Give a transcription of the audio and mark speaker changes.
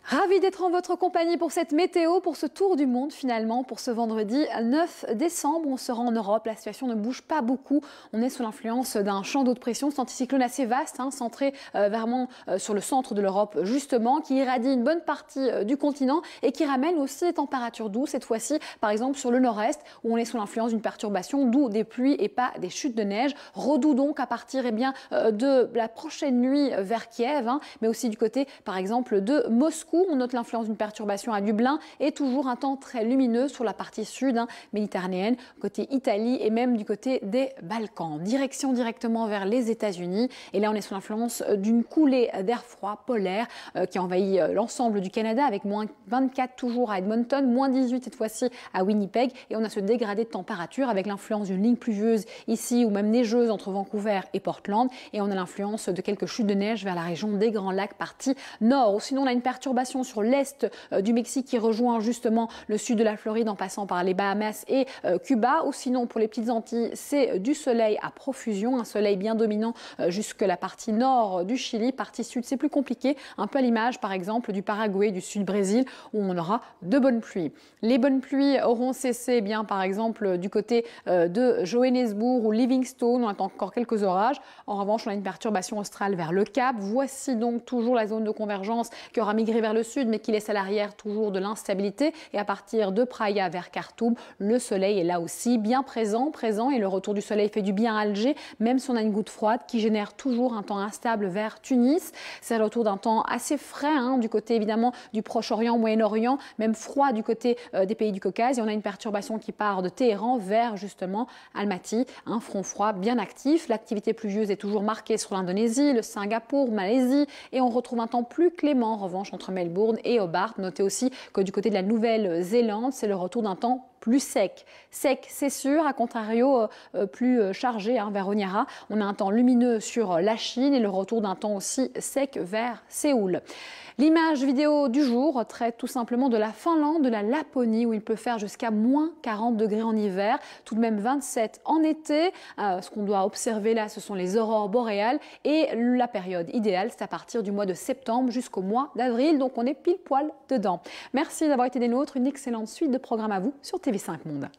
Speaker 1: Ravi d'être en votre compagnie pour cette météo, pour ce tour du monde finalement, pour ce vendredi 9 décembre. On sera en Europe, la situation ne bouge pas beaucoup. On est sous l'influence d'un champ d'eau de pression, cet anticyclone assez vaste, centré vraiment sur le centre de l'Europe justement, qui irradie une bonne partie du continent et qui ramène aussi des températures douces, cette fois-ci par exemple sur le nord-est, où on est sous l'influence d'une perturbation, d'où des pluies et pas des chutes de neige. Redoux donc à partir de la prochaine nuit vers Kiev, mais aussi du côté par exemple de Moscou. On note l'influence d'une perturbation à Dublin et toujours un temps très lumineux sur la partie sud méditerranéenne, côté Italie et même du côté des Balkans. Direction directement vers les États-Unis. Et là, on est sous l'influence d'une coulée d'air froid polaire qui envahit l'ensemble du Canada avec moins 24 toujours à Edmonton, moins 18 cette fois-ci à Winnipeg. Et on a ce dégradé de température avec l'influence d'une ligne pluvieuse ici ou même neigeuse entre Vancouver et Portland. Et on a l'influence de quelques chutes de neige vers la région des Grands Lacs, partie nord. Ou sinon, on a une perturbation sur l'est du Mexique qui rejoint justement le sud de la Floride en passant par les Bahamas et Cuba. Ou sinon, pour les petites Antilles, c'est du soleil à profusion, un soleil bien dominant jusque la partie nord du Chili. Partie sud, c'est plus compliqué, un peu à l'image par exemple du Paraguay, du sud-Brésil, où on aura de bonnes pluies. Les bonnes pluies auront cessé par exemple du côté de Johannesburg ou Livingstone, on attend encore quelques orages. En revanche, on a une perturbation australe vers le Cap. Voici donc toujours la zone de convergence qui aura migré vers le sud, mais qui laisse à l'arrière toujours de l'instabilité. Et à partir de Praia vers Khartoum, le soleil est là aussi bien présent, et le retour du soleil fait du bien à Alger, même si on a une goutte froide qui génère toujours un temps instable vers Tunis. C'est le retour d'un temps assez frais du côté évidemment du Proche-Orient, Moyen-Orient, même froid du côté des pays du Caucase. Et on a une perturbation qui part de Téhéran vers justement Almaty, un front froid bien actif. L'activité pluvieuse est toujours marquée sur l'Indonésie, le Singapour, Malaisie, et on retrouve un temps plus clément en revanche entre Melbourne et Hobart. Notez aussi que du côté de la Nouvelle-Zélande, c'est le retour d'un temps plus sec. Sec, c'est sûr, à contrario, plus chargé vers Honiara. On a un temps lumineux sur la Chine et le retour d'un temps aussi sec vers Séoul. L'image vidéo du jour traite tout simplement de la Finlande, de la Laponie, où il peut faire jusqu'à moins 40 degrés en hiver, tout de même 27 en été. Ce qu'on doit observer là, ce sont les aurores boréales et la période idéale, c'est à partir du mois de septembre jusqu'au mois d'avril. Donc on est pile poil dedans. Merci d'avoir été des nôtres. Une excellente suite de programmes à vous sur TV5 Monde.